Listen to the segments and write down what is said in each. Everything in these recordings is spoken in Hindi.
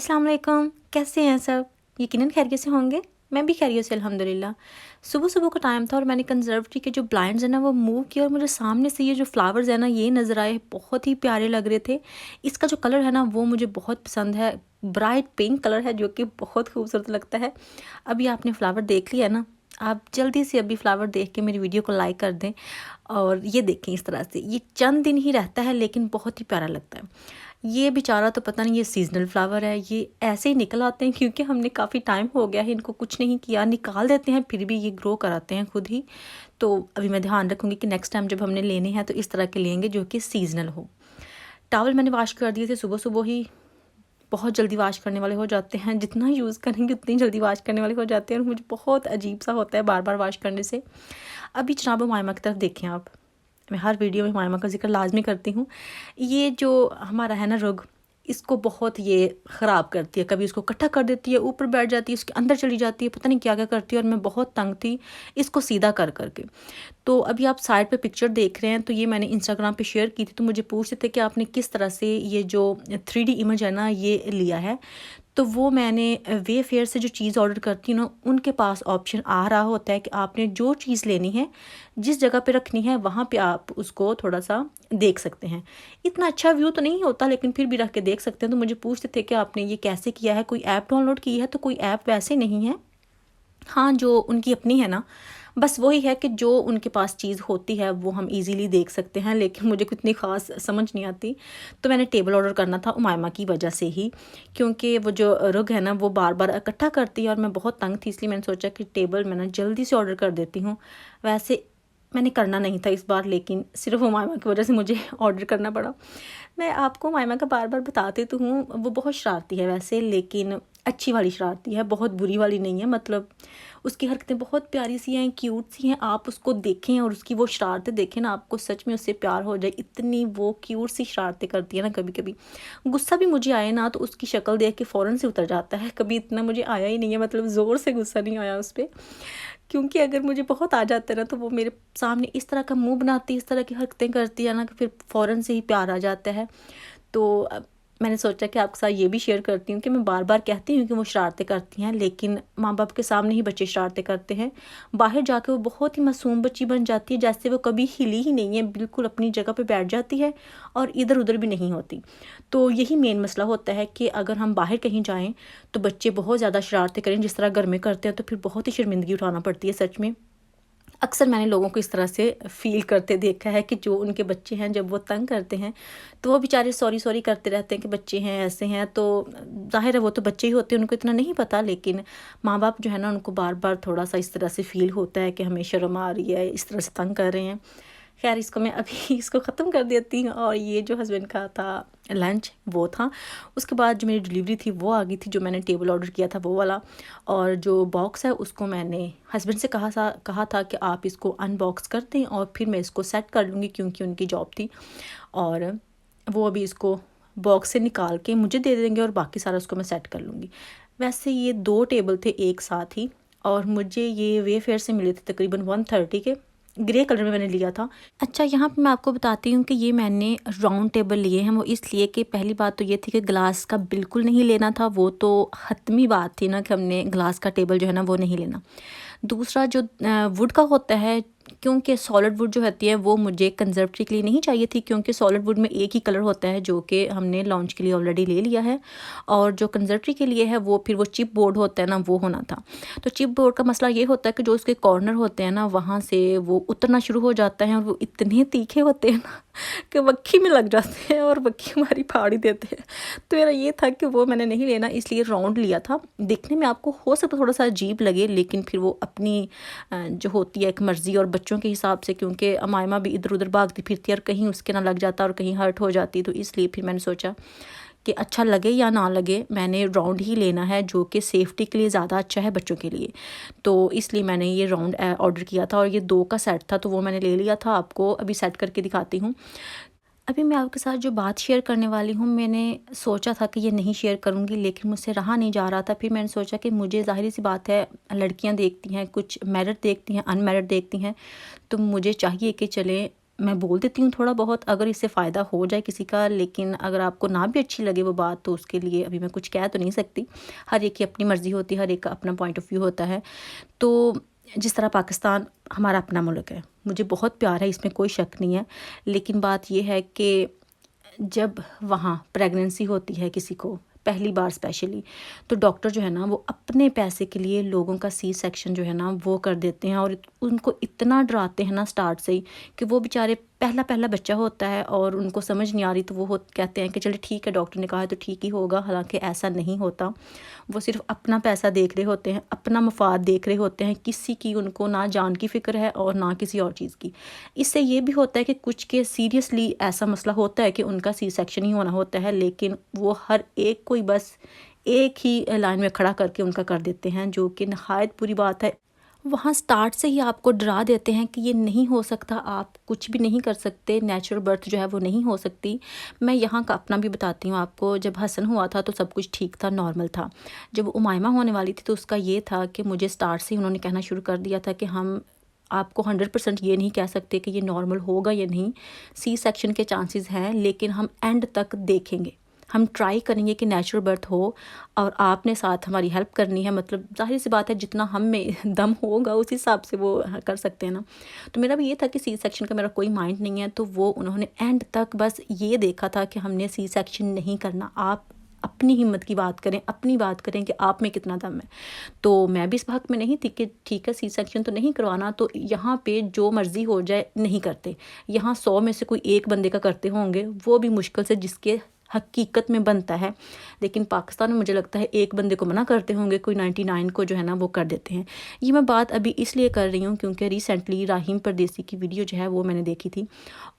अस्सलाम वालेकुम, कैसे हैं सब? यकीनन खैरियत से होंगे। मैं भी खैरियत से अल्हम्दुलिल्लाह। सुबह सुबह का टाइम था और मैंने कंजर्वेटरी के जो ब्लाइंड्स हैं ना वो मूव किया और मुझे सामने से ये जो फ्लावर्स हैं ना ये नज़र आए, बहुत ही प्यारे लग रहे थे। इसका जो कलर है ना वो मुझे बहुत पसंद है, ब्राइट पिंक कलर है जो कि बहुत खूबसूरत लगता है। अभी आपने फ्लावर देख लिया ना, आप जल्दी से अभी फ्लावर देख के मेरी वीडियो को लाइक कर दें और ये देखें इस तरह से। ये चंद दिन ही रहता है लेकिन बहुत ही प्यारा लगता है। ये बेचारा तो पता नहीं, ये सीजनल फ्लावर है, ये ऐसे ही निकल आते हैं क्योंकि हमने काफ़ी टाइम हो गया है इनको कुछ नहीं किया, निकाल देते हैं फिर भी ये ग्रो कराते हैं खुद ही। तो अभी मैं ध्यान रखूँगी कि नेक्स्ट टाइम जब हमने लेने हैं तो इस तरह के लेंगे जो कि सीजनल हो। टावल मैंने वाश कर दिए थे सुबह सुबह ही, बहुत जल्दी वाश करने वाले हो जाते हैं, जितना यूज़ करेंगे उतनी जल्दी वाश करने वाले हो जाते हैं और मुझे बहुत अजीब सा होता है बार बार वाश करने से। अभी जनाब मायमा की तरफ देखें आप, मैं हर वीडियो में मायमा का जिक्र लाजमी करती हूँ। ये जो हमारा है ना रुग, इसको बहुत ये ख़राब करती है, कभी उसको इकट्ठा कर देती है, ऊपर बैठ जाती है, उसके अंदर चली जाती है, पता नहीं क्या क्या करती है और मैं बहुत तंग थी इसको सीधा कर करके। तो अभी आप साइड पे पिक्चर देख रहे हैं, तो ये मैंने इंस्टाग्राम पे शेयर की थी, तो मुझे पूछते थे कि आपने किस तरह से ये जो 3D इमेज है ना ये लिया है। तो वो मैंने वेफेयर से जो चीज़ ऑर्डर करती हूँ ना, उनके पास ऑप्शन आ रहा होता है कि आपने जो चीज़ लेनी है जिस जगह पे रखनी है वहाँ पे आप उसको थोड़ा सा देख सकते हैं। इतना अच्छा व्यू तो नहीं होता लेकिन फिर भी रख के देख सकते हैं। तो मुझे पूछते थे कि आपने ये कैसे किया है, कोई ऐप डाउनलोड की है? तो कोई ऐप वैसे नहीं है, हाँ जो उनकी अपनी है ना, बस वही है कि जो उनके पास चीज़ होती है वो हम इजीली देख सकते हैं, लेकिन मुझे कितनी ख़ास समझ नहीं आती। तो मैंने टेबल ऑर्डर करना था उमायमा की वजह से ही, क्योंकि वो जो रुग है ना वो बार बार इकट्ठा करती है और मैं बहुत तंग थी, इसलिए मैंने सोचा कि टेबल मैं ना जल्दी से ऑर्डर कर देती हूँ। वैसे मैंने करना नहीं था इस बार, लेकिन सिर्फ उमायमा की वजह से मुझे ऑर्डर करना पड़ा। मैं आपको उमायमा का बार बार बताती तो हूँ, वो बहुत शरारती है वैसे, लेकिन अच्छी वाली शरारती है, बहुत बुरी वाली नहीं है। मतलब उसकी हरकतें बहुत प्यारी सी हैं, क्यूट सी हैं। आप उसको देखें और उसकी वो शरारतें देखें ना, आपको सच में उससे प्यार हो जाए, इतनी वो क्यूट सी शरारतें करती है ना। कभी कभी गुस्सा भी मुझे आए ना तो उसकी शक्ल देख के फ़ौरन से उतर जाता है, कभी इतना मुझे आया ही नहीं है, मतलब ज़ोर से गुस्सा नहीं आया उस पर। क्योंकि अगर मुझे बहुत आ जाता है ना तो वो मेरे सामने इस तरह का मुंह बनाती है, इस तरह की हरकतें करती है ना कि फिर फ़ौरन से ही प्यार आ जाता है। तो मैंने सोचा कि आपके साथ ये भी शेयर करती हूँ कि मैं बार बार कहती हूँ कि वो शरारतें करती हैं, लेकिन माँ बाप के सामने ही बच्चे शरारतें करते हैं, बाहर जाके वो बहुत ही मासूम बच्ची बन जाती है, जैसे वो कभी हिली ही नहीं है, बिल्कुल अपनी जगह पे बैठ जाती है और इधर उधर भी नहीं होती। तो यही मेन मसला होता है कि अगर हम बाहर कहीं जाएँ तो बच्चे बहुत ज़्यादा शरारतें करें जिस तरह घर में करते हैं, तो फिर बहुत ही शर्मिंदगी उठाना पड़ती है सच में। अक्सर मैंने लोगों को इस तरह से फ़ील करते देखा है कि जो उनके बच्चे हैं जब वो तंग करते हैं तो वो बेचारे सॉरी सॉरी करते रहते हैं कि बच्चे हैं ऐसे हैं। तो ज़ाहिर है वो तो बच्चे ही होते हैं, उनको इतना नहीं पता, लेकिन माँ बाप जो है ना उनको बार बार थोड़ा सा इस तरह से फ़ील होता है कि हमें शर्म आ रही है, इस तरह से तंग कर रहे हैं। खैर इसको मैं अभी इसको ख़त्म कर देती हूँ। और ये जो हस्बैंड का था लंच वो था, उसके बाद जो मेरी डिलीवरी थी वो आ गई थी, जो मैंने टेबल ऑर्डर किया था वो वाला। और जो बॉक्स है उसको मैंने हस्बैंड से कहा था कि आप इसको अनबॉक्स कर दें और फिर मैं इसको सेट कर लूँगी, क्योंकि उनकी जॉब थी और वो अभी इसको बॉक्स से निकाल के मुझे दे देंगे और बाकी सारा उसको मैं सेट कर लूँगी। वैसे ये 2 टेबल थे एक साथ ही और मुझे ये वेफेयर से मिले थे तकरीबन 130 के, ग्रे कलर में मैंने लिया था। अच्छा यहाँ पे मैं आपको बताती हूँ कि ये मैंने राउंड टेबल लिए हैं, वो इसलिए कि पहली बात तो ये थी कि ग्लास का बिल्कुल नहीं लेना था, वो तो हतमी बात थी ना कि हमने ग्लास का टेबल जो है ना वो नहीं लेना। दूसरा जो वुड का होता है, क्योंकि सॉलिड वुड जो होती है वो मुझे कंजर्वेटरी के लिए नहीं चाहिए थी, क्योंकि सॉलिड वुड में एक ही कलर होता है जो कि हमने लॉन्च के लिए ऑलरेडी ले लिया है, और जो कंजर्वेटरी के लिए है वो फिर वो चिप बोर्ड होता है ना वो होना था। तो चिप बोर्ड का मसला ये होता है कि जो उसके कॉर्नर होते हैं ना वहाँ से वो उतरना शुरू हो जाता है और वो इतने तीखे होते हैं ना कि वक्खी में लग जाते हैं और वक्खी हमारी फाड़ ही देते हैं। तो मेरा ये था कि वो मैंने नहीं लेना, इसलिए राउंड लिया था। देखने में आपको हो सकता थोड़ा सा अजीब लगे, लेकिन फिर वो अपनी जो होती है एक मर्ज़ी और बच्चों के हिसाब से, क्योंकि अमायमा भी इधर उधर भागती फिरती है और कहीं उसके ना लग जाता और कहीं हर्ट हो जाती, तो इसलिए फिर मैंने सोचा कि अच्छा लगे या ना लगे मैंने राउंड ही लेना है, जो कि सेफ्टी के लिए ज़्यादा अच्छा है बच्चों के लिए। तो इसलिए मैंने ये राउंड ऑर्डर किया था और ये 2 का सेट था, तो वो मैंने ले लिया था। आपको अभी सेट करके दिखाती हूँ। अभी मैं आपके साथ जो बात शेयर करने वाली हूँ, मैंने सोचा था कि ये नहीं शेयर करूँगी, लेकिन मुझसे रहा नहीं जा रहा था। फिर मैंने सोचा कि मुझे ज़ाहिर सी बात है, लड़कियाँ देखती हैं, कुछ मैरिड देखती हैं, अनमैरिड देखती हैं, तो मुझे चाहिए कि चलें मैं बोल देती हूँ थोड़ा बहुत अगर इससे फ़ायदा हो जाए किसी का, लेकिन अगर आपको ना भी अच्छी लगे वो बात तो उसके लिए अभी मैं कुछ कह तो नहीं सकती। हर एक की अपनी मर्ज़ी होती है, हर एक का अपना पॉइंट ऑफ व्यू होता है। तो जिस तरह पाकिस्तान हमारा अपना मुल्क है, मुझे बहुत प्यार है, इसमें कोई शक नहीं है। लेकिन बात ये है कि जब वहाँ प्रेगनेंसी होती है किसी को पहली बार स्पेशली, तो डॉक्टर जो है ना वो अपने पैसे के लिए लोगों का सी सेक्शन जो है ना वो कर देते हैं, और उनको इतना डराते हैं ना स्टार्ट से ही कि वो बेचारे पहला पहला बच्चा होता है और उनको समझ नहीं आ रही, तो वो कहते हैं कि चलिए ठीक है, डॉक्टर ने कहा है तो ठीक ही होगा। हालांकि ऐसा नहीं होता। वो सिर्फ अपना पैसा देख रहे होते हैं, अपना मफाद देख रहे होते हैं, किसी की उनको ना जान की फ़िक्र है और ना किसी और चीज़ की। इससे ये भी होता है कि कुछ के सीरियसली ऐसा मसला होता है कि उनका सी सेक्शन ही होना होता है, लेकिन वो हर एक को ही बस एक ही लाइन में खड़ा करके उनका कर देते हैं, जो कि नहायत बुरी बात है। वहाँ स्टार्ट से ही आपको डरा देते हैं कि ये नहीं हो सकता, आप कुछ भी नहीं कर सकते, नेचुरल बर्थ जो है वो नहीं हो सकती। मैं यहाँ का अपना भी बताती हूँ आपको। जब हसन हुआ था तो सब कुछ ठीक था, नॉर्मल था। जब उमाइमा होने वाली थी तो उसका ये था कि मुझे स्टार्ट से ही उन्होंने कहना शुरू कर दिया था कि हम आपको 100% ये नहीं कह सकते कि ये नॉर्मल होगा या नहीं, सी सेक्शन के चांसेस हैं, लेकिन हम एंड तक देखेंगे, हम ट्राई करेंगे कि नेचुरल बर्थ हो, और आपने साथ हमारी हेल्प करनी है। मतलब ज़ाहिर सी बात है, जितना हम में दम होगा उस हिसाब से वो कर सकते हैं ना। तो मेरा भी ये था कि सी सेक्शन का मेरा कोई माइंड नहीं है, तो वो उन्होंने एंड तक बस ये देखा था कि हमने सी सेक्शन नहीं करना, आप अपनी हिम्मत की बात करें, अपनी बात करें कि आप में कितना दम है। तो मैं भी इस हक़ में नहीं थी कि ठीक है सी सेक्शन तो नहीं करवाना, तो यहाँ पे जो मर्ज़ी हो जाए नहीं करते। यहाँ 100 में से कोई एक बंदे का करते होंगे, वो भी मुश्किल से जिसके हकीकत में बनता है। लेकिन पाकिस्तान में मुझे लगता है एक बंदे को मना करते होंगे, कोई 99 को जो है ना वो कर देते हैं। ये मैं बात अभी इसलिए कर रही हूँ क्योंकि रिसेंटली राहीम परदेसी की वीडियो जो है वो मैंने देखी थी,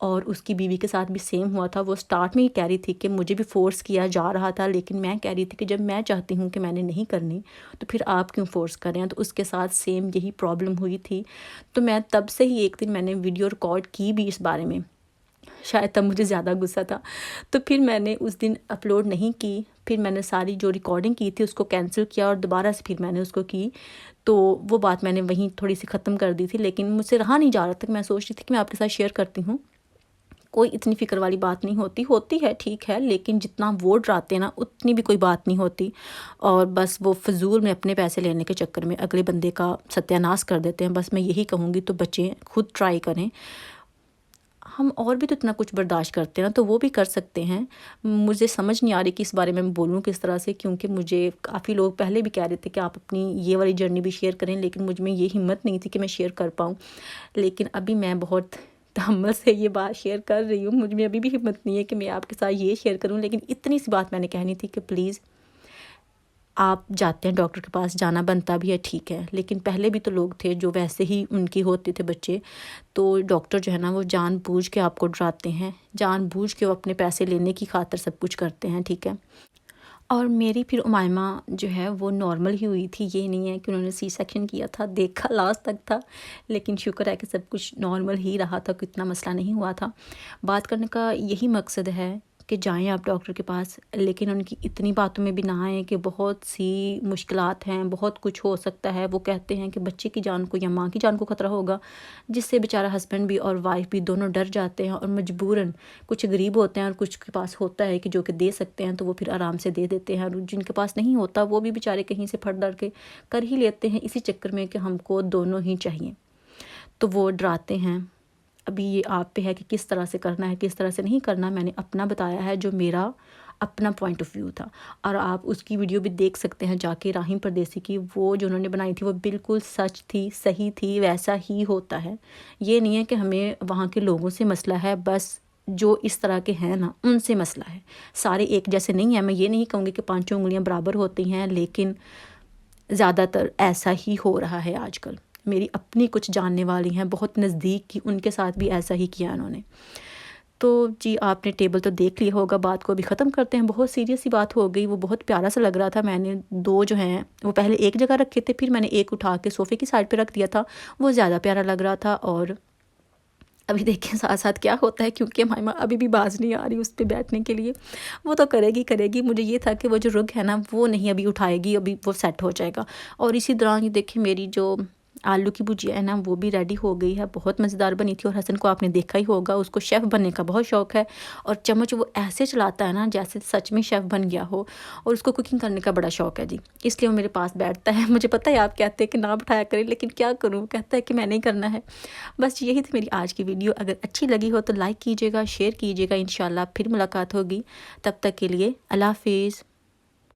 और उसकी बीवी के साथ भी सेम हुआ था। वो स्टार्ट में ही कह रही थी कि मुझे भी फोर्स किया जा रहा था, लेकिन मैं कह रही थी कि जब मैं चाहती हूँ कि मैंने नहीं करनी तो फिर आप क्यों फोर्स कर रहे हैं। तो उसके साथ सेम यही प्रॉब्लम हुई थी। तो मैं तब से ही एक दिन मैंने वीडियो रिकॉर्ड की भी इस बारे में, शायद तब मुझे ज़्यादा गुस्सा था, तो फिर मैंने उस दिन अपलोड नहीं की। फिर मैंने सारी जो रिकॉर्डिंग की थी उसको कैंसिल किया और दोबारा से फिर मैंने उसको की। तो वो बात मैंने वहीं थोड़ी सी ख़त्म कर दी थी, लेकिन मुझसे रहा नहीं जा रहा था। मैं सोच रही थी कि मैं आपके साथ शेयर करती हूँ। कोई इतनी फ़िक्र वाली बात नहीं होती, होती है ठीक है, लेकिन जितना वो डराते हैं ना उतनी भी कोई बात नहीं होती। और बस वो फ़िज़ूल में अपने पैसे लेने के चक्कर में अगले बंदे का सत्यानाश कर देते हैं। बस मैं यही कहूँगी, तो बच्चे खुद ट्राई करें। हम और भी तो इतना कुछ बर्दाश्त करते हैं ना, तो वो भी कर सकते हैं। मुझे समझ नहीं आ रही कि इस बारे में मैं बोलूँ किस तरह से, क्योंकि मुझे काफ़ी लोग पहले भी कह रहे थे कि आप अपनी ये वाली जर्नी भी शेयर करें, लेकिन मुझ में ये हिम्मत नहीं थी कि मैं शेयर कर पाऊँ। लेकिन अभी मैं बहुत तहम्मुल से ये बात शेयर कर रही हूँ। मुझ में अभी भी हिम्मत नहीं है कि मैं आपके साथ ये शेयर करूँ, लेकिन इतनी सी बात मैंने कहनी थी कि प्लीज़, आप जाते हैं डॉक्टर के पास, जाना बनता भी है ठीक है, लेकिन पहले भी तो लोग थे जो वैसे ही उनकी होते थे बच्चे। तो डॉक्टर जो है ना वो जानबूझ के आपको डराते हैं, जानबूझ के वो अपने पैसे लेने की खातिर सब कुछ करते हैं, ठीक है। और मेरी फिर उमाइमा जो है वो नॉर्मल ही हुई थी, ये नहीं है कि उन्होंने सी सेक्शन किया था, देखा लास्ट तक था। लेकिन शुक्र है कि सब कुछ नॉर्मल ही रहा था, कोई इतना मसला नहीं हुआ था। बात करने का यही मकसद है कि जाएँ आप डॉक्टर के पास, लेकिन उनकी इतनी बातों में भी ना आएँ कि बहुत सी मुश्किलात हैं, बहुत कुछ हो सकता है। वो कहते हैं कि बच्चे की जान को या माँ की जान को ख़तरा होगा, जिससे बेचारा हस्बैंड भी और वाइफ भी दोनों डर जाते हैं, और मजबूरन कुछ गरीब होते हैं और कुछ के पास होता है कि जो कि दे सकते हैं, तो वो फिर आराम से दे देते हैं, और जिनके पास नहीं होता वो भी बेचारे कहीं से फट डर के कर ही लेते हैं, इसी चक्कर में कि हमको दोनों ही चाहिए। तो वो डराते हैं। अभी ये आप पे है कि किस तरह से करना है, किस तरह से नहीं करना। मैंने अपना बताया है जो मेरा अपना पॉइंट ऑफ व्यू था, और आप उसकी वीडियो भी देख सकते हैं जाके, राहीम परदेसी की। वो जो उन्होंने बनाई थी वो बिल्कुल सच थी, सही थी, वैसा ही होता है। ये नहीं है कि हमें वहाँ के लोगों से मसला है, बस जो इस तरह के हैं ना उनसे मसला है। सारे एक जैसे नहीं हैं। मैं ये नहीं कहूँगी कि पाँचों उंगलियाँ बराबर होती हैं, लेकिन ज़्यादातर ऐसा ही हो रहा है आजकल। मेरी अपनी कुछ जानने वाली हैं बहुत नज़दीक की, उनके साथ भी ऐसा ही किया उन्होंने। तो जी, आपने टेबल तो देख लिया होगा, बात को अभी ख़त्म करते हैं। बहुत सीरियस सी बात हो गई, वो बहुत प्यारा सा लग रहा था। मैंने 2 जो हैं वो पहले एक जगह रखे थे, फिर मैंने एक उठा के सोफ़े की साइड पे रख दिया था, वो ज़्यादा प्यारा लग रहा था। और अभी देखें साथ साथ क्या होता है, क्योंकि हमारी माँ अभी भी बाज नहीं आ रही उस पे बैठने के लिए। वो तो करेगी करेगी। मुझे ये था कि वो जो रुग है ना वो नहीं अभी उठाएगी, अभी वो सेट हो जाएगा। और इसी दौरान ये देखिए मेरी जो आलू की भुजिया है ना वो भी रेडी हो गई है, बहुत मज़ेदार बनी थी। और हसन को आपने देखा ही होगा, उसको शेफ़ बनने का बहुत शौक़ है और चम्मच वो ऐसे चलाता है ना जैसे सच में शेफ़ बन गया हो। और उसको कुकिंग करने का बड़ा शौक़ है जी, इसलिए वो मेरे पास बैठता है। मुझे पता है आप कहते हैं कि ना बिठाया करें, लेकिन क्या करूँ, कहता है कि मैंने ही करना है। बस यही थी मेरी आज की वीडियो। अगर अच्छी लगी हो तो लाइक कीजिएगा, शेयर कीजिएगा। इंशाल्लाह फिर मुलाकात होगी, तब तक के लिए अल्लाह हाफ़िज़।